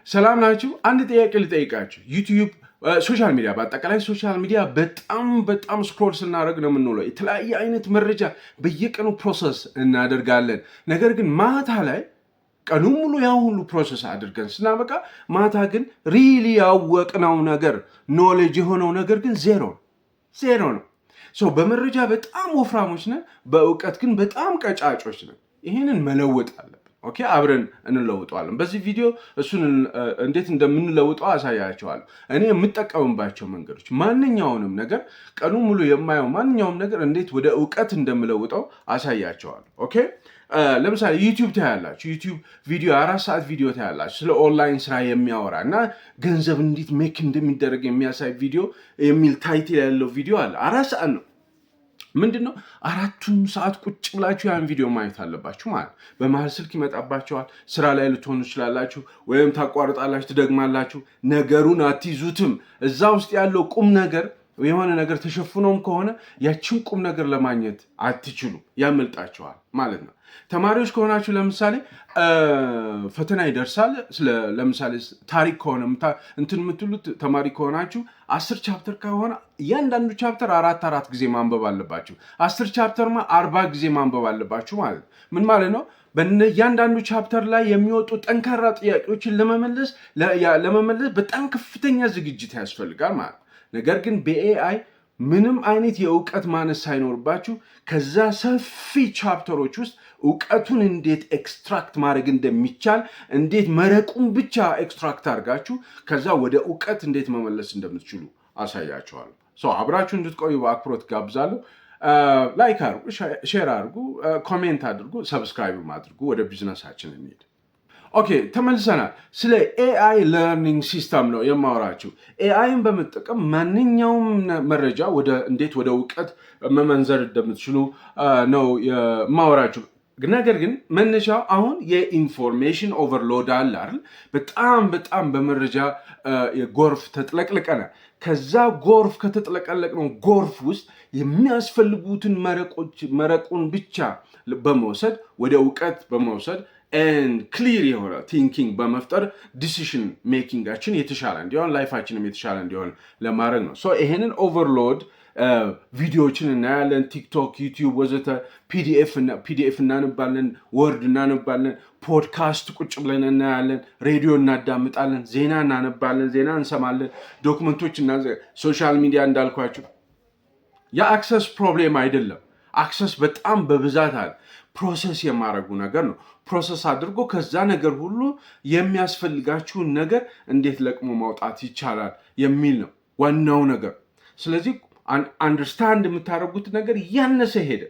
ሰላም ናችሁ? አንድ ጥያቄ ልጠይቃችሁ። ዩቲዩብ ሶሻል ሚዲያ በአጠቃላይ ሶሻል ሚዲያ በጣም ስክሮል ስናደርግ ነው የምንውለው። የተለያየ አይነት መረጃ በየቀኑ ፕሮሰስ እናደርጋለን። ነገር ግን ማታ ላይ ቀኑ ሙሉ ያን ሁሉ ፕሮሰስ አድርገን ስናበቃ ማታ ግን ሪሊ ያወቅነው ነገር ኖሌጅ የሆነው ነገር ግን ዜሮ ነው። በመረጃ በጣም ወፍራሞች ነን፣ በእውቀት ግን በጣም ቀጫጮች ነን። ይህንን መለወጥ አለብን። ኦኬ፣ አብረን እንለውጠዋለን። በዚህ ቪዲዮ እሱን እንዴት እንደምንለውጠው አሳያቸዋለሁ። እኔ የምጠቀምባቸው መንገዶች፣ ማንኛውንም ነገር ቀኑ ሙሉ የማየው ማንኛውም ነገር እንዴት ወደ እውቀት እንደምለውጠው አሳያቸዋለሁ። ኦኬ፣ ለምሳሌ ዩቲዩብ ታያላችሁ። ዩቲዩብ ቪዲዮ 4 ሰዓት ቪዲዮ ታያላችሁ፣ ስለ ኦንላይን ስራ የሚያወራ እና ገንዘብ እንዴት ሜክ እንደሚደረግ የሚያሳይ ቪዲዮ የሚል ታይትል ያለው ቪዲዮ አለ። 4 ሰዓት ነው። ምንድን ነው 4ቱን ሰዓት ቁጭ ብላችሁ ያን ቪዲዮ ማየት አለባችሁ ማለት። በመሀል ስልክ ይመጣባቸዋል፣ ስራ ላይ ልትሆኑ ትችላላችሁ፣ ወይም ታቋርጣላችሁ፣ ትደግማላችሁ። ነገሩን አትይዙትም። እዛ ውስጥ ያለው ቁም ነገር የሆነ ነገር ተሸፍኖም ከሆነ ያችን ቁም ነገር ለማግኘት አትችሉ፣ ያመልጣችኋል ማለት ነው። ተማሪዎች ከሆናችሁ ለምሳሌ ፈተና ይደርሳል። ለምሳሌ ታሪክ ከሆነ እንትን የምትሉት ተማሪ ከሆናችሁ 10 ቻፕተር ከሆነ እያንዳንዱ ቻፕተር 4 ጊዜ ማንበብ አለባችሁ። 10 ቻፕተር 40 ጊዜ ማንበብ አለባችሁ ማለት ምን ማለት ነው? በእያንዳንዱ ቻፕተር ላይ የሚወጡ ጠንካራ ጥያቄዎችን ለመመለስ በጣም ከፍተኛ ዝግጅት ያስፈልጋል ማለት። ነገር ግን በኤአይ ምንም አይነት የእውቀት ማነስ ሳይኖርባችሁ ከዛ ሰፊ ቻፕተሮች ውስጥ እውቀቱን እንዴት ኤክስትራክት ማድረግ እንደሚቻል፣ እንዴት መረቁን ብቻ ኤክስትራክት አድርጋችሁ ከዛ ወደ እውቀት እንዴት መመለስ እንደምትችሉ አሳያችኋለሁ። አብራችሁ እንድትቆዩ በአክብሮት ጋብዛለሁ። ላይክ አድርጉ፣ ሼር አድርጉ፣ ኮሜንት አድርጉ፣ ሰብስክራይብ አድርጉ። ወደ ቢዝነሳችን እንሂድ። ኦኬ፣ ተመልሰናል። ስለ ኤአይ ለርኒንግ ሲስተም ነው የማወራችሁ። ኤአይን በመጠቀም ማንኛውም መረጃ እንዴት ወደ እውቀት መመንዘር እንደምትችሉ ነው የማወራችሁ። ነገር ግን መነሻው አሁን የኢንፎርሜሽን ኦቨርሎድ አለ አይደል? በጣም በመረጃ ጎርፍ ተጥለቅልቀናል። ከዛ ጎርፍ ከተጥለቀለቅነው ጎርፍ ውስጥ የሚያስፈልጉትን መረቁን ብቻ በመውሰድ ወደ እውቀት በመውሰድ ክሊር የሆነ ቲንኪንግ በመፍጠር ዲሲሽን ሜኪንጋችን የተሻለ እንዲሆን፣ ላይፋችንም የተሻለ እንዲሆን ለማድረግ ነው። ይሄንን ኦቨርሎድ ቪዲዮዎችን እናያለን። ቲክቶክ፣ ዩቲዩብ ወዘተ። ፒዲኤፍ እናነባለን፣ ወርድ እናነባለን፣ ፖድካስት ቁጭ ብለን እናያለን፣ ሬዲዮ እናዳምጣለን፣ ዜና እናነባለን፣ ዜና እንሰማለን፣ ዶክመንቶች ሶሻል ሚዲያ እንዳልኳችሁ የአክሰስ ፕሮብሌም አይደለም። አክሰስ በጣም በብዛት አለ። ፕሮሰስ የማድረጉ ነገር ነው። ፕሮሰስ አድርጎ ከዛ ነገር ሁሉ የሚያስፈልጋችሁን ነገር እንዴት ለቅሞ ማውጣት ይቻላል የሚል ነው ዋናው ነገር። ስለዚህ አንደርስታንድ የምታደርጉት ነገር እያነሰ ሄደ።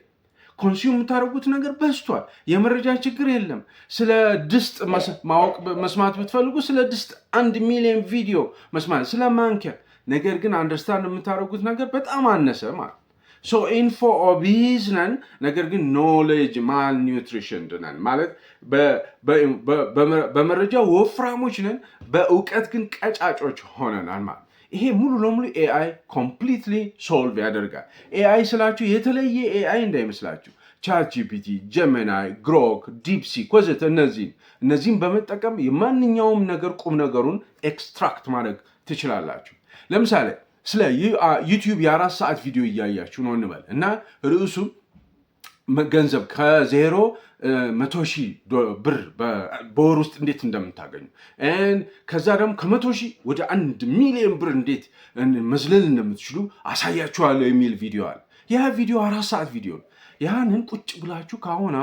ኮንሱም የምታደርጉት ነገር በዝቷል። የመረጃ ችግር የለም። ስለ ድስት መስማት ብትፈልጉ ስለ ድስት 1 ሚሊዮን ቪዲዮ መስማት፣ ስለ ማንኪያ። ነገር ግን አንደርስታንድ የምታደርጉት ነገር በጣም አነሰ ማለት። ኢንፎ ኦቢዝ ነን፣ ነገር ግን ኖሌጅ ማልኒውትሪሽን ነን ማለት። በመረጃ ወፍራሞች ነን፣ በእውቀት ግን ቀጫጮች ሆነናል ማለት። ይሄ ሙሉ ለሙሉ ኤአይ ኮምፕሊትሊ ሶልቭ ያደርጋል። ኤአይ ስላችሁ የተለየ ኤአይ እንዳይመስላችሁ። ቻት ጂፒቲ፣ ጀሚናይ፣ ግሮክ፣ ዲፕሲክ ወዘተ እነዚህም በመጠቀም የማንኛውም ነገር ቁም ነገሩን ኤክስትራክት ማድረግ ትችላላችሁ። ለምሳሌ ስለ ዩቲዩብ የ4 ሰዓት ቪዲዮ እያያችሁ ነው እንበል እና ርዕሱ ገንዘብ ከ0 100,000 ብር በወር ውስጥ እንዴት እንደምታገኙ፣ ከዛ ደግሞ ከ100,000 ወደ 1 ሚሊዮን ብር እንዴት መዝለል እንደምትችሉ አሳያችኋለሁ የሚል ቪዲዮ አለ። ያ ቪዲዮ 4 ሰዓት ቪዲዮ ነው። ያንን ቁጭ ብላችሁ አሁን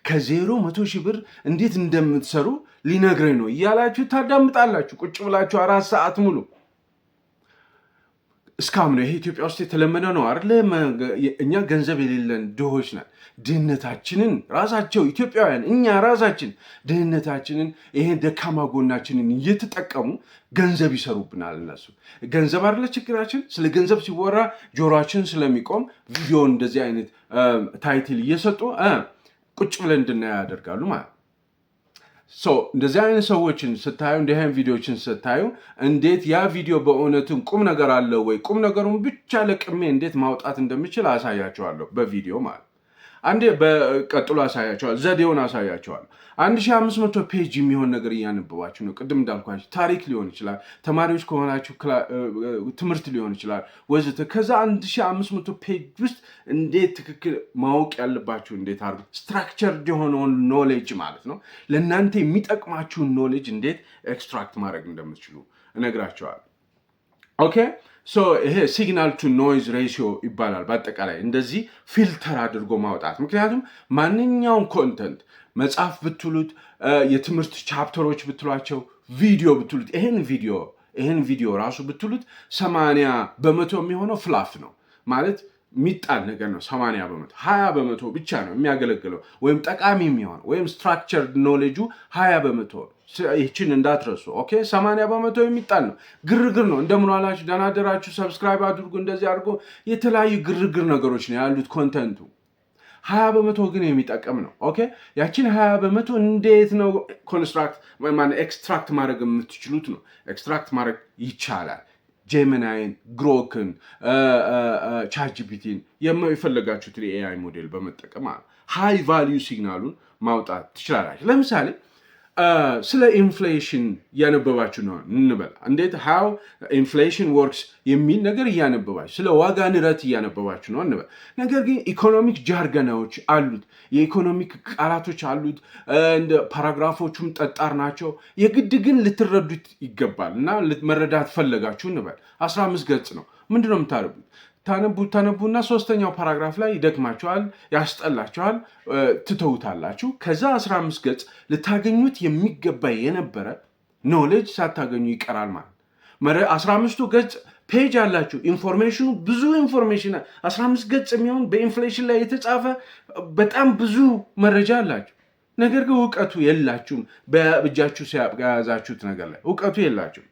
ከ0 100,000 ብር እንዴት እንደምትሰሩ ሊነግረኝ ነው እያላችሁ ታዳምጣላችሁ ቁጭ ብላችሁ 4 ሰዓት ሙሉ። እስካሁን ነው ይሄ ኢትዮጵያ ውስጥ የተለመደ ነው አይደለ? እኛ ገንዘብ የሌለን ድሆች ነን። ድህነታችንን ራሳቸው ኢትዮጵያውያን እኛ ራሳችን ድህነታችንን ይሄን ደካማ ጎናችንን እየተጠቀሙ ገንዘብ ይሰሩብናል። እነሱ ገንዘብ አይደለ ችግራችን። ስለ ገንዘብ ሲወራ ጆሮአችን ስለሚቆም ቪዲዮ እንደዚህ አይነት ታይትል እየሰጡ ቁጭ ብለን እንድናያ ያደርጋሉ ማለት። እንደዚህ አይነት ሰዎችን ስታዩ፣ እንዲህ አይነት ቪዲዮዎችን ስታዩ እንዴት ያ ቪዲዮ በእውነትም ቁም ነገር አለው ወይ፣ ቁም ነገሩን ብቻ ለቅሜ እንዴት ማውጣት እንደምችል አሳያቸዋለሁ በቪዲዮ ማለት። አንዴ በቀጥሎ አሳያቸዋል፣ ዘዴውን አሳያቸዋል። 1500 ፔጅ የሚሆን ነገር እያነበባችሁ ነው። ቅድም እንዳልኳችሁ ታሪክ ሊሆን ይችላል፣ ተማሪዎች ከሆናችሁ ትምህርት ሊሆን ይችላል ወዘተ። ከዛ 1500 ፔጅ ውስጥ እንዴት ትክክል ማወቅ ያለባችሁ እንዴት አድርጉ ስትራክቸርድ የሆነውን ኖሌጅ ማለት ነው ለእናንተ የሚጠቅማችሁን ኖሌጅ እንዴት ኤክስትራክት ማድረግ እንደምትችሉ እነግራቸዋል። ኦኬ ሶ ይሄ ሲግናል ቱ ኖይዝ ሬሽዮ ይባላል። በአጠቃላይ እንደዚህ ፊልተር አድርጎ ማውጣት። ምክንያቱም ማንኛውም ኮንተንት መጽሐፍ ብትሉት፣ የትምህርት ቻፕተሮች ብትሏቸው፣ ቪዲዮ ብትሉት፣ ይሄን ቪዲዮ ራሱ ብትሉት 80% የሚሆነው ፍላፍ ነው ማለት የሚጣል ነገር ነው። 80%፣ 20% ብቻ ነው የሚያገለግለው ወይም ጠቃሚ የሚሆን ወይም ስትራክቸርድ ኖሌጁ 20% ነው። ይህችን እንዳትረሱ። ኦኬ 80% የሚጣል ነው። ግርግር ነው። እንደምን ዋላችሁ፣ ደህና አደራችሁ፣ ሰብስክራይብ አድርጉ፣ እንደዚህ አድርጎ የተለያዩ ግርግር ነገሮች ነው ያሉት ኮንተንቱ። 20% ግን የሚጠቅም ነው። ኦኬ ያችን 20% እንዴት ነው ኤክስትራክት ማድረግ የምትችሉት ነው። ኤክስትራክት ማድረግ ይቻላል። ጄሚናይን፣ ግሮክን፣ ቻትጂፒቲን የፈለጋችሁትን የኤአይ ሞዴል በመጠቀም ሃይ ቫሊዩ ሲግናሉን ማውጣት ትችላላችሁ። ለምሳሌ ስለ ኢንፍሌሽን እያነበባችሁ ነው እንበል። እንዴት ሃው ኢንፍሌሽን ወርክስ የሚል ነገር እያነበባችሁ፣ ስለ ዋጋ ንረት እያነበባችሁ ነው እንበል። ነገር ግን ኢኮኖሚክ ጃርገናዎች አሉት፣ የኢኮኖሚክ ቃላቶች አሉት። እንደ ፓራግራፎቹም ጠጣር ናቸው። የግድ ግን ልትረዱት ይገባል እና መረዳት ፈለጋችሁ እንበል። 15 ገጽ ነው። ምንድነው የምታነቡት? ታነቡና 3ኛው ፓራግራፍ ላይ ይደክማቸዋል፣ ያስጠላቸዋል፣ ትተውታላችሁ። ከዛ 15 ገጽ ልታገኙት የሚገባ የነበረ ኖሌጅ ሳታገኙ ይቀራል ማለት 15ቱ ገጽ ፔጅ አላችሁ። ኢንፎርሜሽኑ ብዙ ኢንፎርሜሽን 15 ገጽ የሚሆን በኢንፍሌሽን ላይ የተጻፈ በጣም ብዙ መረጃ አላችሁ። ነገር ግን እውቀቱ የላችሁም። በእጃችሁ የያዛችሁት ነገር ላይ እውቀቱ የላችሁም።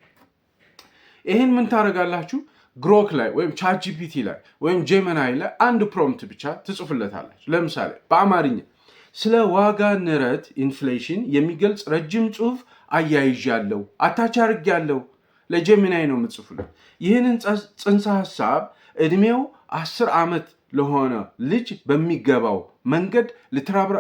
ይህን ምን ታደርጋላችሁ? ግሮክ ላይ ወይም ቻትጂፒቲ ላይ ወይም ጄሚናይ ላይ አንድ ፕሮምፕት ብቻ ትጽፉለታላችሁ። ለምሳሌ በአማርኛ ስለ ዋጋ ንረት ኢንፍሌሽን የሚገልጽ ረጅም ጽሑፍ አያይዣለሁ፣ አታች አድርጌያለሁ። ለጄሚናይ ነው የምትጽፉለት። ይህንን ጽንሰ ሀሳብ ዕድሜው 10 ዓመት ለሆነ ልጅ በሚገባው መንገድ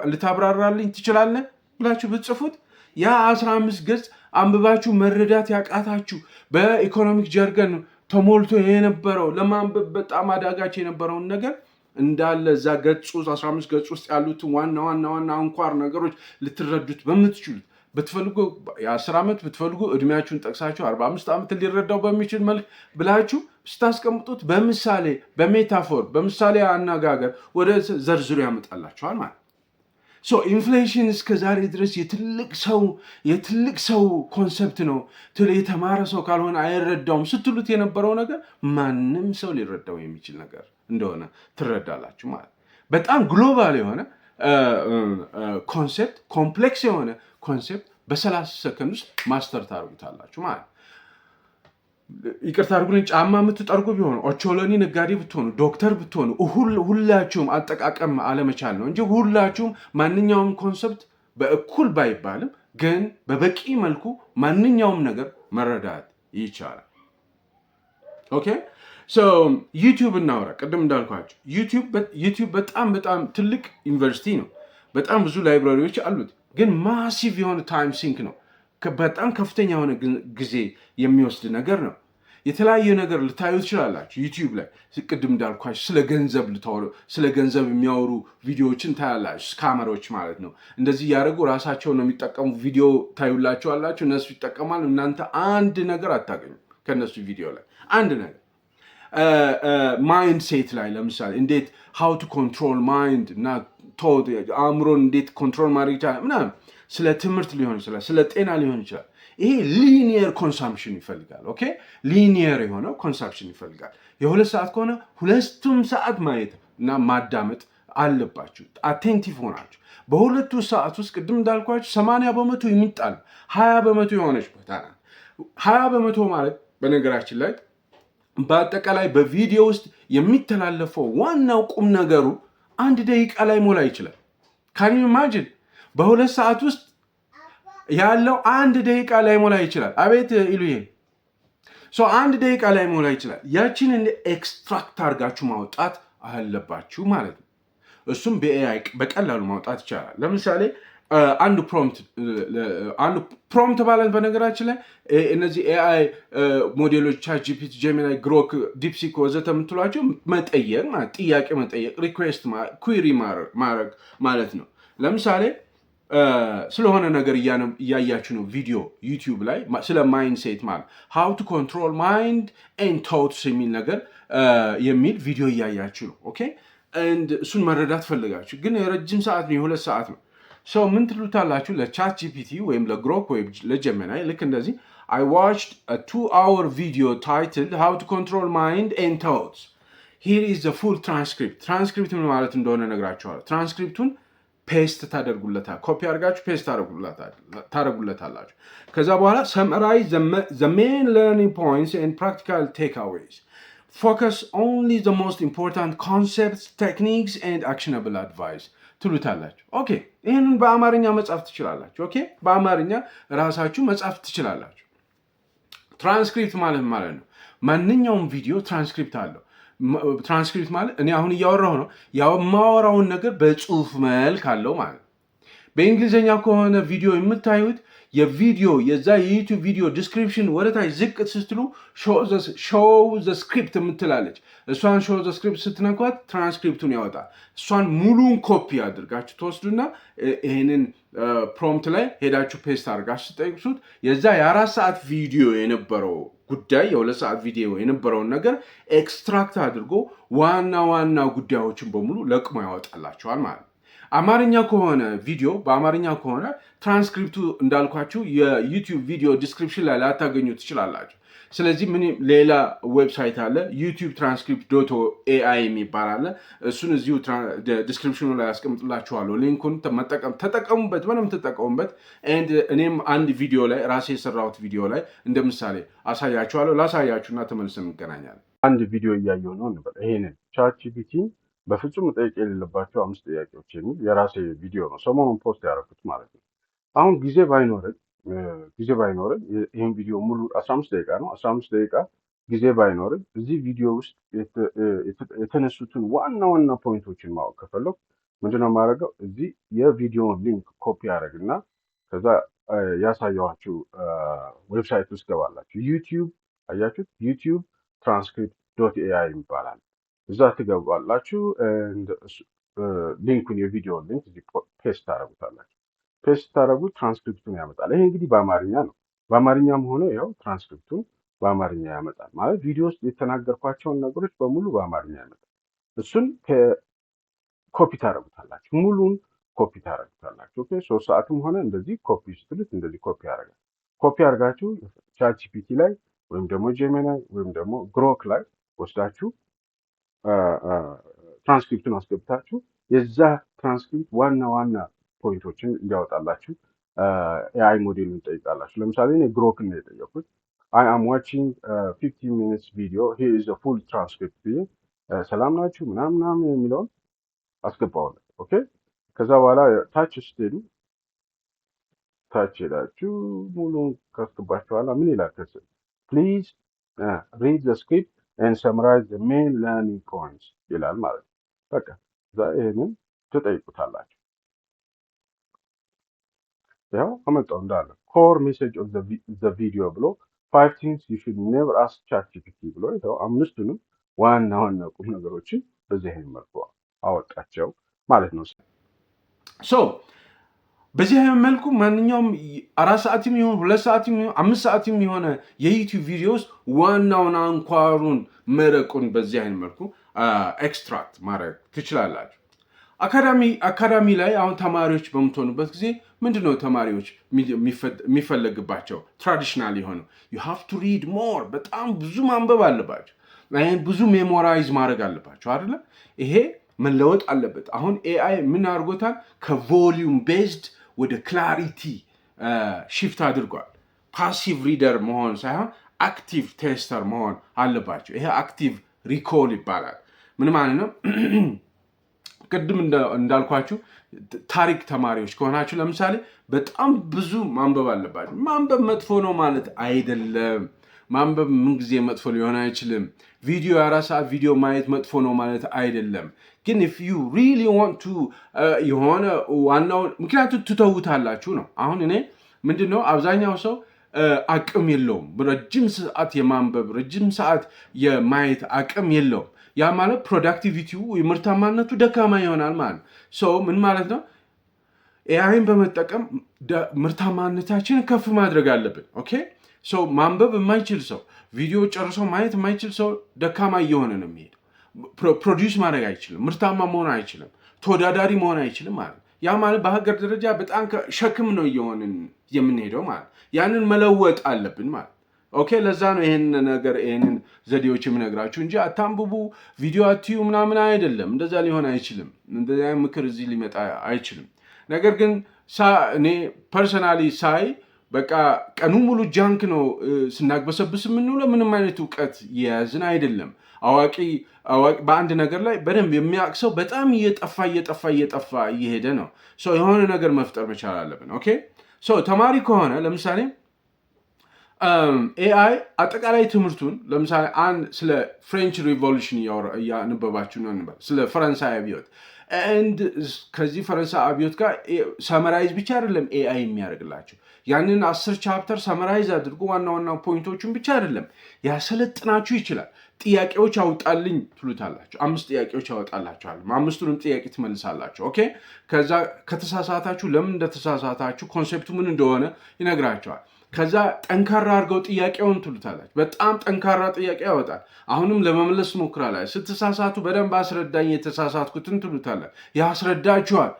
ልታብራራልኝ ትችላለህ ብላችሁ ብትጽፉት ያ 15 ገጽ አንብባችሁ መረዳት ያቃታችሁ በኢኮኖሚክ ጀርገን ተሞልቶ የነበረው ለማንበብ በጣም አዳጋች የነበረውን ነገር እንዳለ እዛ ገጽ 15 ገጽ ውስጥ ያሉትን ዋና አንኳር ነገሮች ልትረዱት በምትችሉት ብትፈልጉ የ10 ዓመት ብትፈልጉ እድሜያችሁን ጠቅሳችሁ 45 ዓመት ሊረዳው በሚችል መልክ ብላችሁ ስታስቀምጡት በምሳሌ በሜታፎር በምሳሌ አነጋገር ወደ ዘርዝሩ ያመጣላችኋል ማለት። ኢንፍሌሽን እስከ ዛሬ ድረስ የትልቅ ሰው ኮንሰፕት ነው፣ የተማረ ሰው ካልሆነ አይረዳውም ስትሉት የነበረው ነገር ማንም ሰው ሊረዳው የሚችል ነገር እንደሆነ ትረዳላችሁ ማለት። በጣም ግሎባል የሆነ ኮንሰፕት፣ ኮምፕሌክስ የሆነ ኮንሰፕት በ30 ሰከንድ ውስጥ ማስተር ታደርጉታላችሁ ማለት። ይቅርታ አድርጉልኝ፣ ጫማ የምትጠርጉ ቢሆኑ፣ ኦቾሎኒ ነጋዴ ብትሆኑ፣ ዶክተር ብትሆኑ ሁላችሁም አጠቃቀም አለመቻል ነው እንጂ ሁላችሁም ማንኛውም ኮንሰፕት በእኩል ባይባልም ግን በበቂ መልኩ ማንኛውም ነገር መረዳት ይቻላል። ኦኬ ዩቲዩብ እናውራ። ቅድም እንዳልኳቸው ዩቲዩብ በጣም ትልቅ ዩኒቨርሲቲ ነው። በጣም ብዙ ላይብራሪዎች አሉት። ግን ማሲቭ የሆነ ታይም ሲንክ ነው። በጣም ከፍተኛ የሆነ ጊዜ የሚወስድ ነገር ነው። የተለያየ ነገር ልታዩ ትችላላችሁ ዩቲዩብ ላይ። ቅድም እንዳልኳችሁ ስለ ገንዘብ የሚያወሩ ቪዲዮዎችን ታያላችሁ። ስካመሮች ማለት ነው። እንደዚህ እያደረጉ ራሳቸው ነው የሚጠቀሙ። ቪዲዮ ታዩላችኋላችሁ፣ እነሱ ይጠቀማሉ። እናንተ አንድ ነገር አታገኙ ከነሱ ቪዲዮ ላይ አንድ ነገር። ማይንድ ሴት ላይ ለምሳሌ እንዴት ሃው ቱ ኮንትሮል ማይንድ እና አእምሮን እንዴት ኮንትሮል ማድረግ ይቻላል ምናምን። ስለ ትምህርት ሊሆን ይችላል፣ ስለ ጤና ሊሆን ይችላል። ይሄ ሊኒየር ኮንሳምፕሽን ይፈልጋል። ኦኬ ሊኒየር የሆነው ኮንሳምፕሽን ይፈልጋል። የ2 ሰዓት ከሆነ 2 ሰዓት ማየት እና ማዳመጥ አለባችሁ። አቴንቲቭ ሆናችሁ በ2 ሰዓት ውስጥ ቅድም እንዳልኳችሁ 80% የሚጣል 20% የሆነች ቦታ ናት። 20% ማለት በነገራችን ላይ በአጠቃላይ በቪዲዮ ውስጥ የሚተላለፈው ዋናው ቁም ነገሩ 1 ደቂቃ ላይ ሞላ ይችላል። ካን ዩ ኢማጂን በ2 ሰዓት ውስጥ ያለው 1 ደቂቃ ላይ ሞላ ይችላል። አቤት ኢሉዬ 1 ደቂቃ ላይ ሞላ ይችላል። ያችን እንደ ኤክስትራክት አድርጋችሁ ማውጣት አለባችሁ ማለት ነው። እሱም በኤአይ በቀላሉ ማውጣት ይቻላል። ለምሳሌ አንድ ፕሮምፕት ማለት በነገራችን ላይ እነዚህ ኤአይ ሞዴሎች ቻትጂፒቲ፣ ጄሚናይ፣ ግሮክ፣ ዲፕሲክ ወዘተ የምትሏቸው መጠየቅ ማለት ጥያቄ መጠየቅ ሪኩዌስት ኩዌሪ ማድረግ ማለት ነው። ለምሳሌ ስለሆነ ነገር እያያችሁ ነው ቪዲዮ ዩቲዩብ ላይ ስለ ማይንድ ሴት ማለት ሃው ቱ ኮንትሮል ማይንድ ኤንድ ቶትስ የሚል ነገር የሚል ቪዲዮ እያያችሁ ነው። ኦኬ እሱን መረዳት ፈልጋችሁ ግን የረጅም ሰዓት ነው፣ የ2 ሰዓት ነው። ሰው ምን ትሉታላችሁ ለቻት ጂፒቲ ወይም ለግሮክ ወይም ለጀሚናይ ልክ እንደዚህ I watched a 2-hour video titled How to Control Mind and Thoughts. Here is the full transcript. ትራንስክሪፕት ምን ማለት እንደሆነ ነግራችኋለሁ። ትራንስክሪፕቱን ፔስት ታደርጉለታል። ኮፒ አድርጋችሁ ፔስት ታደርጉለታላችሁ። ከዛ በኋላ summarize the main learning points and practical takeaways. Focus only the most important concepts, techniques and actionable advice. ትሉታላችሁ። ኦኬ ይህንን በአማርኛ መጻፍ ትችላላችሁ። ኦኬ በአማርኛ ራሳችሁ መጻፍ ትችላላችሁ። ትራንስክሪፕት ማለት ነው ማንኛውም ቪዲዮ ትራንስክሪፕት አለው። ትራንስክሪፕት ማለት እኔ አሁን እያወራሁ ነው፣ የማወራውን ነገር በጽሁፍ መልክ አለው ማለት ነው። በእንግሊዝኛ ከሆነ ቪዲዮ የምታዩት የቪዲዮ የዛ የዩቲዩብ ቪዲዮ ዲስክሪፕሽን ወደታች ዝቅ ስትሉ ሾው ዘ ስክሪፕት የምትላለች። እሷን ሾው ዘ ስክሪፕት ስትነኳት ትራንስክሪፕቱን ያወጣል። እሷን ሙሉን ኮፒ አድርጋችሁ ትወስዱና ይህንን ፕሮምፕት ላይ ሄዳችሁ ፔስት አድርጋችሁ ትጠይቁት የዛ የ4 ሰዓት ቪዲዮ የነበረው ጉዳይ የ2 ሰዓት ቪዲዮ የነበረውን ነገር ኤክስትራክት አድርጎ ዋና ዋና ጉዳዮችን በሙሉ ለቅሞ ያወጣላቸዋል ማለት ነው። አማርኛ ከሆነ ቪዲዮ በአማርኛ ከሆነ ትራንስክሪፕቱ እንዳልኳችሁ የዩቲዩብ ቪዲዮ ዲስክሪፕሽን ላይ ላታገኙ ትችላላችሁ። ስለዚህ ምን ሌላ ዌብሳይት አለ ዩቲዩብ ትራንስክሪፕት .ai የሚባል አለ። እሱን እዚሁ ዲስክሪፕሽኑ ላይ ያስቀምጥላችኋለሁ። ሊንኩን ተጠቀሙበት፣ ምንም ተጠቀሙበት። ኤንድ እኔም አንድ ቪዲዮ ላይ ራሴ የሰራሁት ቪዲዮ ላይ እንደ ምሳሌ አሳያችኋለሁ። ላሳያችሁና ተመልሰን እንገናኛለን። አንድ ቪዲዮ እያየሁ ነው እንበል። ይሄንን ቻትጂፒቲ በፍጹም መጠየቅ የሌለባቸው 5 ጥያቄዎች የሚል የራሴ ቪዲዮ ነው፣ ሰሞኑን ፖስት ያደረኩት ማለት ነው። አሁን ጊዜ ባይኖረኝ ይህን ቪዲዮ ሙሉ 15 ደቂቃ ነው። 15 ደቂቃ ጊዜ ባይኖረኝ እዚህ ቪዲዮ ውስጥ የተነሱትን ዋና ዋና ፖይንቶችን ማወቅ ከፈለኩ ምንድነው የማደርገው? እዚህ የቪዲዮውን ሊንክ ኮፒ አደርግና ከዛ ያሳየኋችሁ ዌብሳይት ውስጥ ገባላችሁ። ዩቲዩብ አያችሁት? ዩቲዩብ ትራንስክሪፕት .ai ይባላል። እዛ ትገባላችሁ። ሊንኩን የቪዲዮ ሊንክ እዚህ ፔስት ታደርጉታላችሁ። ፔስት ታደርጉት ትራንስክሪፕቱን ያመጣል። ይሄ እንግዲህ በአማርኛ ነው። በአማርኛም ሆነ ያው ትራንስክሪፕቱን በአማርኛ ያመጣል ማለት ቪዲዮ ውስጥ የተናገርኳቸውን ነገሮች በሙሉ በአማርኛ ያመጣል። እሱን ኮፒ ታደርጉታላችሁ፣ ሙሉን ኮፒ ታደርጉታላችሁ። ኦኬ 3 ሰዓትም ሆነ እንደዚህ ኮፒ ስትሉት እንደዚህ ኮፒ ያደርጋል። ኮፒ አድርጋችሁ ቻትጂፒቲ ላይ ወይም ደግሞ ጄሚናይ ወይም ደግሞ ግሮክ ላይ ወስዳችሁ ትራንስክሪፕቱን አስገብታችሁ የዛ ትራንስክሪፕት ዋና ዋና ፖይንቶችን እንዲያወጣላችሁ ኤአይ ሞዴሉን ጠይቃላችሁ። ለምሳሌ እኔ ግሮክን ነው የጠየኩት። I am watching 15 minutes video, here is a full transcript ብዬ ሰላም ናችሁ ምናምን የሚለውን አስገባዋለሁ። ኦኬ ከዛ በኋላ ታች ስትሄዱ ታች ሄዳችሁ ሙሉን ካስገባችሁ በኋላ ምን ይላል? Please read the script and summarize the main learning points ይላል ማለት ነው። በቃ እዛ ይሄንን ትጠይቁታላችሁ። ያው አመጣው እንዳለ core message of the video ብሎ 5 things you should never ask ChatGPT ብሎ ይተው 5ቱንም ዋና ቁም ነገሮችን በዚህ አይነት መልኩ አወጣቸው ማለት ነው። በዚህ አይነት መልኩ ማንኛውም 4 ሰዓትም ይሁን 2 ሰዓትም ይሁን 5 ሰዓትም የሆነ የዩቲዩብ ቪዲዮስ ዋናውን አንኳሩን መረቁን በዚህ አይነት መልኩ ኤክስትራክት ማድረግ ትችላላችሁ። አካዳሚ ላይ አሁን ተማሪዎች በምትሆኑበት ጊዜ ምንድነው ተማሪዎች የሚፈለግባቸው? ትራዲሽናል የሆነው you have to read more፣ በጣም ብዙ ማንበብ አለባቸው፣ ብዙ ሜሞራይዝ ማድረግ አለባቸው አይደለ? ይሄ መለወጥ አለበት። አሁን ኤአይ ምን አድርጎታል? ከቮሊዩም ቤዝድ ወደ ክላሪቲ ሽፍት አድርጓል። ፓሲቭ ሪደር መሆን ሳይሆን አክቲቭ ቴስተር መሆን አለባቸው። ይሄ አክቲቭ ሪኮል ይባላል። ምን ማለት ነው? ቅድም እንዳልኳችሁ ታሪክ ተማሪዎች ከሆናችሁ ለምሳሌ በጣም ብዙ ማንበብ አለባችሁ። ማንበብ መጥፎ ነው ማለት አይደለም። ማንበብ ምን ጊዜ መጥፎ ሊሆን አይችልም። ቪዲዮ 4 ሰዓት ቪዲዮ ማየት መጥፎ ነው ማለት አይደለም። ግን if you really want to የሆነ ዋናው ምክንያቱም ትተውታላችሁ ነው። አሁን እኔ ምንድነው አብዛኛው ሰው አቅም የለውም ረጅም ሰዓት የማንበብ ረጅም ሰዓት የማየት አቅም የለውም። ያ ማለት ፕሮዳክቲቪቲው ምርታማነቱ ደካማ ይሆናል ማለት ነው። ምን ማለት ነው? ኤአይን በመጠቀም ምርታማነታችንን ከፍ ማድረግ አለብን። ኦኬ ማንበብ የማይችል ሰው ቪዲዮ ጨርሶ ማየት የማይችል ሰው ደካማ እየሆነ ነው የሚሄድ። ፕሮዲውስ ማድረግ አይችልም፣ ምርታማ መሆን አይችልም፣ ተወዳዳሪ መሆን አይችልም ማለት። ያ ማለት በሀገር ደረጃ በጣም ሸክም ነው እየሆንን የምንሄደው ማለት። ያንን መለወጥ አለብን ማለት። ኦኬ ለዛ ነው ይሄንን ዘዴዎች የምነግራችሁ እንጂ አታንብቡ ቪዲዮ አትዩ ምናምን አይደለም። እንደዛ ሊሆን አይችልም። እንደዛ ምክር እዚህ ሊመጣ አይችልም። ነገር ግን እኔ ፐርሰናሊ ሳይ በቃ ቀኑ ሙሉ ጃንክ ነው ስናግበሰብስ የምንውለው። ምንም አይነት እውቀት የያዝን አይደለም። አዋቂ በአንድ ነገር ላይ በደንብ የሚያውቅ ሰው በጣም እየጠፋ እየሄደ ነው። የሆነ ነገር መፍጠር መቻል አለብን። ኦኬ ተማሪ ከሆነ ለምሳሌ ኤአይ አጠቃላይ ትምህርቱን ለምሳሌ ስለ ፍሬንች ሪቮሉሽን እያነበባችሁ ነው እንበል፣ ስለ ፈረንሳይ አብዮት ከዚህ ፈረንሳይ አብዮት ጋር ሰመራይዝ ብቻ አይደለም ኤአይ የሚያደርግላችሁ። ያንን 10 ቻፕተር ሰመራይዝ አድርጎ ዋና ዋና ፖይንቶቹን ብቻ አይደለም ያሰለጥናችሁ ይችላል። ጥያቄዎች አውጣልኝ ትሉታላችሁ፣ 5 ጥያቄዎች ያወጣላችኋል። 5ቱንም ጥያቄ ትመልሳላችሁ። ኦኬ ከዛ ከተሳሳታችሁ ለምን እንደተሳሳታችሁ ኮንሴፕቱ ምን እንደሆነ ይነግራችኋል። ከዛ ጠንካራ አድርገው ጥያቄውን ትሉታላችሁ። በጣም ጠንካራ ጥያቄ ያወጣል። አሁንም ለመመለስ ሞክራላችሁ። ስትሳሳቱ በደንብ አስረዳኝ የተሳሳትኩትን ትሉታላችሁ፣ ያስረዳችኋል።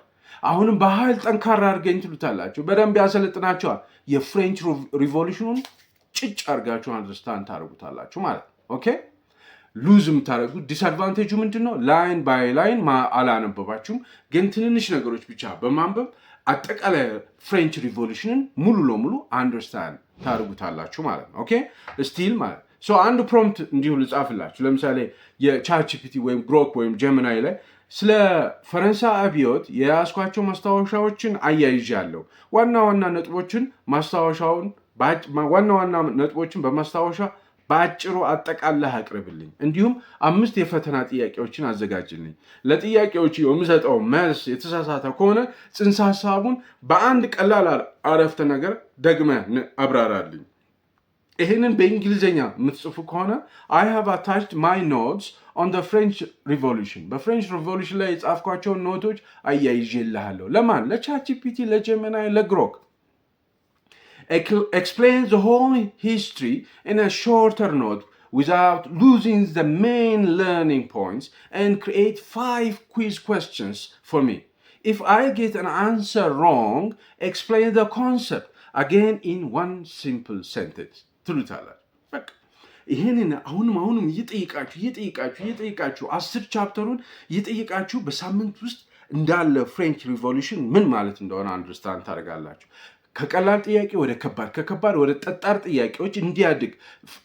አሁንም በኃይል ጠንካራ አድርገኝ ትሉታላችሁ፣ በደንብ ያሰለጥናችኋል። የፍሬንች ሪቮሉሽኑን ጭጭ አድርጋችሁ አንደርስታንድ ታደርጉታላችሁ ማለት ነው። ኦኬ ሉዝ የምታደርጉት ዲስአድቫንቴጁ ምንድን ነው? ላይን ባይ ላይን አላነበባችሁም፣ ግን ትንንሽ ነገሮች ብቻ በማንበብ አጠቃላይ ፍሬንች ሪቮሉሽንን ሙሉ ለሙሉ አንደርስታንድ ታደርጉታላችሁ ማለት ነው። ኦኬ ስቲል ማለት አንድ ፕሮምፕት እንዲሁ ልጻፍላችሁ። ለምሳሌ የቻትጂፒቲ ወይም ግሮክ ወይም ጀሚናይ ላይ ስለ ፈረንሳይ አብዮት የያዝኳቸው ማስታወሻዎችን አያይዣለሁ። ዋና ዋና ነጥቦችን በማስታወሻ በአጭሩ አጠቃለህ አቅርብልኝ። እንዲሁም 5 የፈተና ጥያቄዎችን አዘጋጅልኝ። ለጥያቄዎች የምሰጠው መልስ የተሳሳተ ከሆነ ጽንሰ ሐሳቡን በአንድ ቀላል አረፍተ ነገር ደግመህ አብራራልኝ። ይህንን በእንግሊዝኛ የምትጽፉ ከሆነ I have attached my notes on the French Revolution። በፍሬንች ሪቮሉሽን ላይ የጻፍኳቸውን ኖቶች አያይዤልሃለሁ። ለማን? ለቻትጂፒቲ፣ ለጀሚናይ፣ ለግሮክ። Explains the whole history in a shorter note without losing the main learning points and create 5 quiz questions for me. If I get an answer wrong, explain the concept again in one simple sentence. ትሉታላችሁ። በቃ ይህንን አሁንም እየጠይቃችሁ 10 ቻፕተሩን እየጠይቃችሁ በሳምንት ውስጥ እንዳለ ፍሬንች ሪቮሉሽን ምን ማለት እንደሆነ አንደርስታንድ ታደርጋላችሁ። ከቀላል ጥያቄ ወደ ከባድ፣ ከከባድ ወደ ጠጣር ጥያቄዎች እንዲያድግ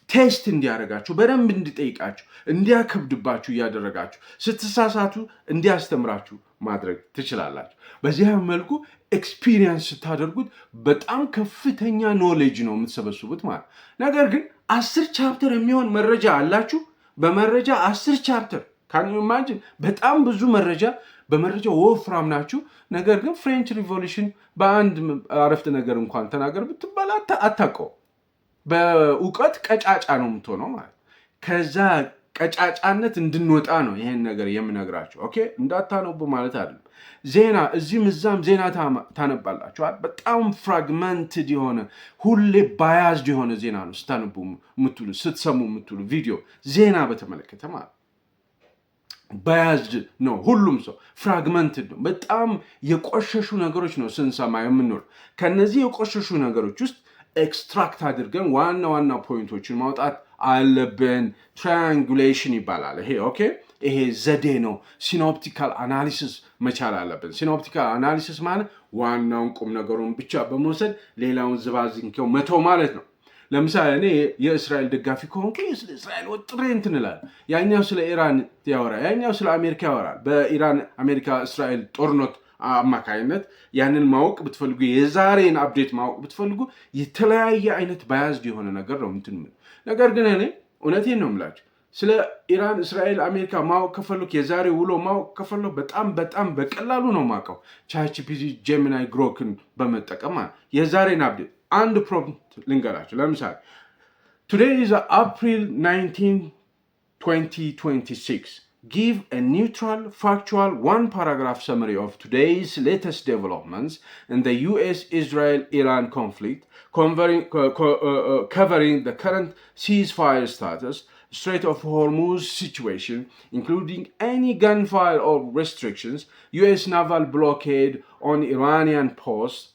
ቴስት እንዲያደርጋችሁ፣ በደንብ እንዲጠይቃችሁ፣ እንዲያከብድባችሁ እያደረጋችሁ ስትሳሳቱ እንዲያስተምራችሁ ማድረግ ትችላላችሁ። በዚህ መልኩ ኤክስፒሪየንስ ስታደርጉት በጣም ከፍተኛ ኖሌጅ ነው የምትሰበስቡት ማለት። ነገር ግን 10 ቻፕተር የሚሆን መረጃ አላችሁ። በመረጃ 10 ቻፕተር ካን ዩ ኢማጂን፣ በጣም ብዙ መረጃ፣ በመረጃ ወፍራም ናችሁ። ነገር ግን ፍሬንች ሪቮሉሽን በአንድ አረፍተ ነገር እንኳን ተናገር ብትባል አታውቀው። በእውቀት ቀጫጫ ነው የምትሆነው ማለት። ከዛ ቀጫጫነት እንድንወጣ ነው ይሄን ነገር የምነግራችሁ። ኦኬ እንዳታነቡ ማለት አይደለም። ዜና እዚህም እዛም ዜና ታነባላችኋል። በጣም ፍራግመንትድ የሆነ ሁሌ ባያዝድ የሆነ ዜና ነው ስታነቡ የምትሉ ስትሰሙ የምትሉ ቪዲዮ ዜና በተመለከተ ማለት ባያዝድ ነው። ሁሉም ሰው ፍራግመንትድ ነው። በጣም የቆሸሹ ነገሮች ነው ስንሰማ የምንኖር። ከነዚህ የቆሸሹ ነገሮች ውስጥ ኤክስትራክት አድርገን ዋና ዋና ፖይንቶችን ማውጣት አለብን። ትራያንጉሌሽን ይባላል ይሄ። ኦኬ ይሄ ዘዴ ነው። ሲኖፕቲካል አናሊሲስ መቻል አለብን። ሲኖፕቲካል አናሊሲስ ማለት ዋናውን ቁም ነገሩን ብቻ በመውሰድ ሌላውን ዝባዝንኬው መተው ማለት ነው። ለምሳሌ እኔ የእስራኤል ደጋፊ ከሆንኩ ስለ እስራኤል ወጥሬ እንትን እላለሁ። ያኛው ስለ ኢራን ያወራል፣ ያኛው ስለ አሜሪካ ያወራል። በኢራን አሜሪካ እስራኤል ጦርነት አማካይነት ያንን ማወቅ ብትፈልጉ የዛሬን አፕዴት ማወቅ ብትፈልጉ የተለያየ አይነት ባያዝድ የሆነ ነገር ነው እንትን። ነገር ግን እኔ እውነቴን ነው የምላችሁ ስለ ኢራን፣ እስራኤል፣ አሜሪካ ማወቅ ከፈለኩ የዛሬ ውሎ ማወቅ ከፈለኩ በጣም በቀላሉ ነው ማውቀው ቻትጂፒቲ፣ ጄሚናይ፣ ግሮክን በመጠቀም የዛሬን አፕዴት አንድ ፕሮምፕት ልንገራችሁ። ለምሳሌ today is April 19 2026. Give a neutral, factual, one-paragraph summary of today's latest developments in the U.S.-Israel-Iran conflict, covering the current ceasefire status, Strait of Hormuz situation, including any gunfire or restrictions, U.S. naval blockade on Iranian ports,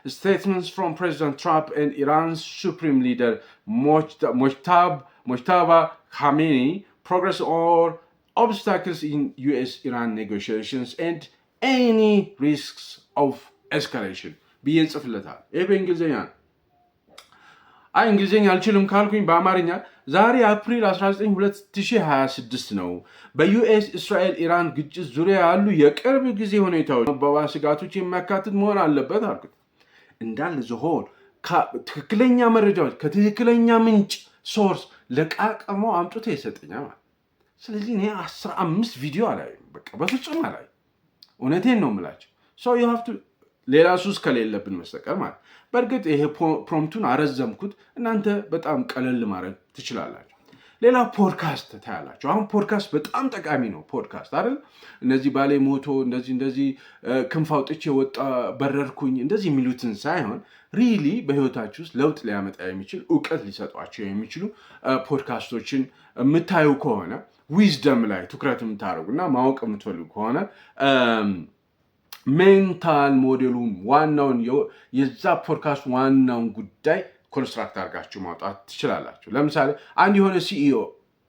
statements from President Trump and Iran's supreme leader Mojtaba Khamenei, progress or obstacles in U.S.-Iran negotiations, and any risks of escalation. ጽፍለታል። ይህ በእንግሊዝኛ ነው። እንግሊዝኛ አልችልም ካልኩኝ በአማርኛ ዛሬ አፕሪል 19 2026 ነው። በዩኤስ እስራኤል ኢራን ግጭት ዙሪያ ያሉ የቅርብ ጊዜ ሁኔታዎች መባባስ ስጋቶች የሚያካትት መሆን አለበት አልኩት። እንዳለ ዝሆን ትክክለኛ መረጃዎች ከትክክለኛ ምንጭ ሶርስ ለቃቀመው አምጥቶ ይሰጠኛል። ስለዚህ እኔ 15 ቪዲዮ አላየም፣ በቃ በፍጹም አላየም። እውነቴን ነው የምላቸው። ሶ ዩ ሃቭ ቱ ሌላ ሱስ ከሌለብን መስተቀር ማለት። በእርግጥ ይሄ ፕሮምፕቱን አረዘምኩት፣ እናንተ በጣም ቀለል ማድረግ ትችላላችሁ። ሌላ ፖድካስት ታያላችሁ። አሁን ፖድካስት በጣም ጠቃሚ ነው። ፖድካስት አይደል እነዚህ ባሌ ሞቶ እንደዚህ ክንፍ አውጥቼ ወጣ በረርኩኝ እንደዚህ የሚሉትን ሳይሆን ሪሊ በህይወታችሁ ውስጥ ለውጥ ሊያመጣ የሚችል እውቀት ሊሰጧቸው የሚችሉ ፖድካስቶችን የምታዩ ከሆነ ዊዝደም ላይ ትኩረት የምታደርጉና ማወቅ የምትፈልጉ ከሆነ ሜንታል ሞዴሉን ዋናውን የዛ ፖድካስት ዋናውን ጉዳይ ኮንስትራክት አድርጋችሁ ማውጣት ትችላላችሁ። ለምሳሌ አንድ የሆነ ሲኢኦ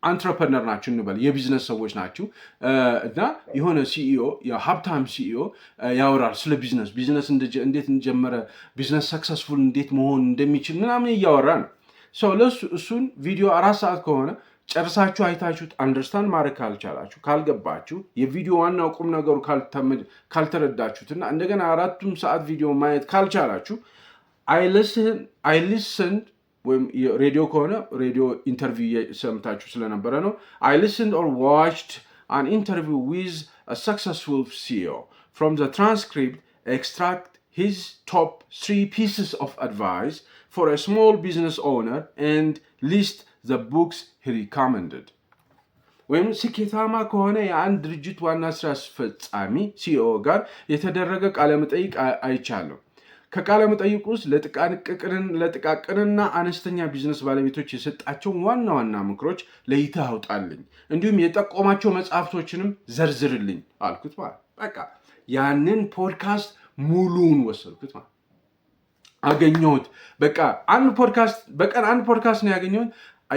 አንትረፕረነር ናችሁ እንበል፣ የቢዝነስ ሰዎች ናችሁ እና የሆነ ሲኢኦ የሀብታም ሲኢኦ ያወራል ስለ ቢዝነስ እንዴት እንጀመረ፣ ቢዝነስ ሰክሰስፉል እንዴት መሆን እንደሚችል ምናምን እያወራ ነው። እሱን ቪዲዮ 4 ሰዓት ከሆነ ጨርሳችሁ አይታችሁት አንደርስታንድ ማድረግ ካልቻላችሁ፣ ካልገባችሁ፣ የቪዲዮ ዋናው ቁም ነገሩ ካልተረዳችሁትና እንደገና 4 ሰዓት ቪዲዮ ማየት ካልቻላችሁ I listened ወይም ሬዲዮ ከሆነ ሬዲዮ ኢንተርቪው ሰምታችሁ ስለነበረ ነው። I listened or watched an interview with a successful CEO. From the transcript, extract his top 3 pieces of advice for a small business owner and list the books he recommended. ወይም ስኬታማ ከሆነ የአንድ ድርጅት ዋና ስራ አስፈጻሚ ሲኢኦ ጋር የተደረገ ቃለ መጠይቅ አይቻለሁ። ከቃለ መጠይቁ ውስጥ ለጥቃቅንና አነስተኛ ቢዝነስ ባለቤቶች የሰጣቸው ዋና ዋና ምክሮች ለይተህ አውጣልኝ፣ እንዲሁም የጠቆማቸው መጽሐፍቶችንም ዘርዝርልኝ አልኩት ማለት። በቃ ያንን ፖድካስት ሙሉውን ወሰድኩት ማለት አገኘሁት። በቃ በቀን አንድ ፖድካስት ነው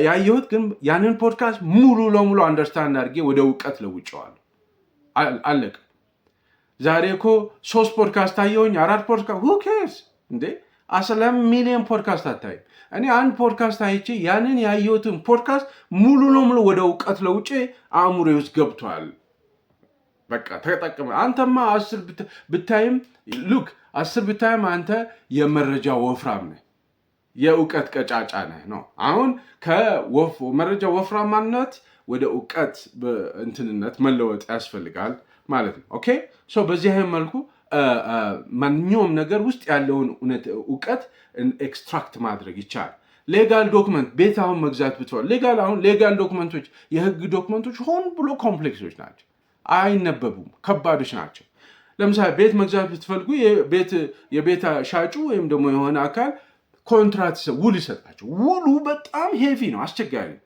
ያየሁት፣ ግን ያንን ፖድካስት ሙሉ ለሙሉ አንደርስታንድ አድርጌ ወደ እውቀት ለውጬዋለሁ። አለቀ። ዛሬ እኮ 3 ፖድካስት አየሁኝ፣ 4 ፖድካስት who cares እንዴ 10 ሚሊዮን ፖድካስት አታይም። እኔ አንድ ፖድካስት አይቼ ያንን ያየሁትን ፖድካስት ሙሉ ለሙሉ ወደ እውቀት ለውጬ አእምሮዬ ውስጥ ገብቷል። በቃ ተጠቅመ። አንተማ 10 ብታይም 10 ብታይም አንተ የመረጃ ወፍራም ነህ፣ የእውቀት ቀጫጫ ነህ ነው። አሁን ከመረጃ ወፍራማነት ወደ እውቀት እንትንነት መለወጥ ያስፈልጋል ማለት ነው። ኦኬ ሶ በዚህ መልኩ ማንኛውም ነገር ውስጥ ያለውን እውቀት ኤክስትራክት ማድረግ ይቻላል። ሌጋል ዶክመንት ቤት አሁን መግዛት ብትሆን ሌጋል ዶክመንቶች፣ የህግ ዶክመንቶች ሆን ብሎ ኮምፕሌክሶች ናቸው፣ አይነበቡም፣ ከባዶች ናቸው። ለምሳሌ ቤት መግዛት ብትፈልጉ የቤት ሻጩ ወይም ደግሞ የሆነ አካል ኮንትራት ውል ይሰጣቸው። ውሉ በጣም ሄቪ ነው፣ አስቸጋሪ ነው።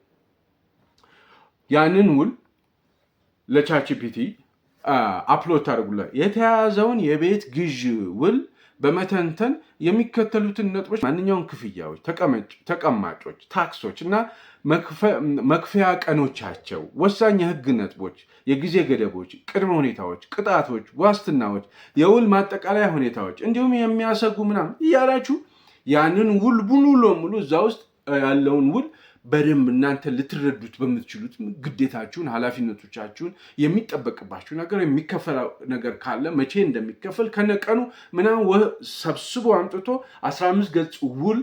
ያንን ውል ለቻትጂፒቲ አፕሎድ ታደርጉላት። የተያዘውን የቤት ግዥ ውል በመተንተን የሚከተሉትን ነጥቦች ማንኛውም ክፍያዎች፣ ተቀማጮች፣ ታክሶች እና መክፈያ ቀኖቻቸው፣ ወሳኝ የህግ ነጥቦች፣ የጊዜ ገደቦች፣ ቅድመ ሁኔታዎች፣ ቅጣቶች፣ ዋስትናዎች፣ የውል ማጠቃለያ ሁኔታዎች እንዲሁም የሚያሰጉ ምናምን እያላችሁ ያንን ውል ሙሉ ለሙሉ እዛ ውስጥ ያለውን ውል በደንብ እናንተ ልትረዱት በምትችሉት ግዴታችሁን፣ ኃላፊነቶቻችሁን፣ የሚጠበቅባችሁ ነገር የሚከፈል ነገር ካለ መቼ እንደሚከፈል ከነቀኑ ምናምን ሰብስቦ አምጥቶ 15 ገጽ ውል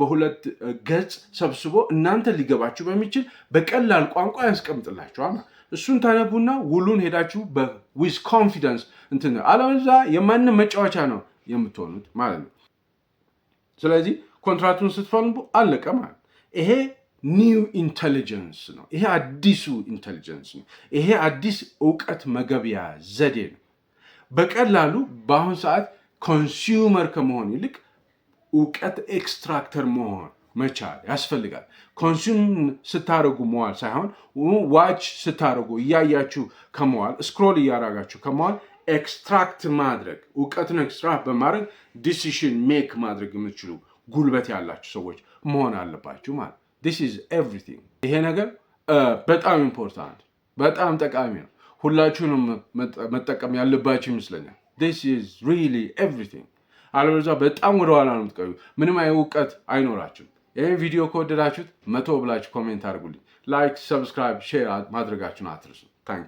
በሁለት ገጽ ሰብስቦ እናንተ ሊገባችሁ በሚችል በቀላል ቋንቋ ያስቀምጥላችኋል። እሱን ታነቡና ውሉን ሄዳችሁ ዊዝ ኮንፊደንስ እንትን አለበለዚያ የማንም መጫወቻ ነው የምትሆኑት ማለት ነው። ስለዚህ ኮንትራክቱን ስትፈልጉ አለቀ ማለት። ይሄ ኒው ኢንቴሊጀንስ ነው። ይሄ አዲሱ ኢንቴሊጀንስ ነው። ይሄ አዲስ እውቀት መገቢያ ዘዴ ነው። በቀላሉ በአሁኑ ሰዓት ኮንሱመር ከመሆን ይልቅ እውቀት ኤክስትራክተር መሆን መቻል ያስፈልጋል። ኮንሱም ስታደርጉ መዋል ሳይሆን ዋች ስታደርጉ እያያችሁ ከመዋል ስክሮል እያደረጋችሁ ከመዋል ኤክስትራክት ማድረግ እውቀትን ኤክስትራክት በማድረግ ዲሲሽን ሜክ ማድረግ የምትችሉ ጉልበት ያላችሁ ሰዎች መሆን አለባችሁ ማለት this is everything። ይሄ ነገር በጣም ኢምፖርታንት በጣም ጠቃሚ ነው። ሁላችሁንም መጠቀም ያለባችሁ ይመስለኛል። this is really everything። አለበለዚያ በጣም ወደኋላ ነው የምትቀሩ፣ ምንም እውቀት አይኖራችሁም። ይህን ቪዲዮ ከወደዳችሁት 100 ብላችሁ ኮሜንት አድርጉልኝ። ላይክ፣ ሰብስክራይብ፣ ሼር ማድረጋችሁን አትርሱ። ታንክ ዩ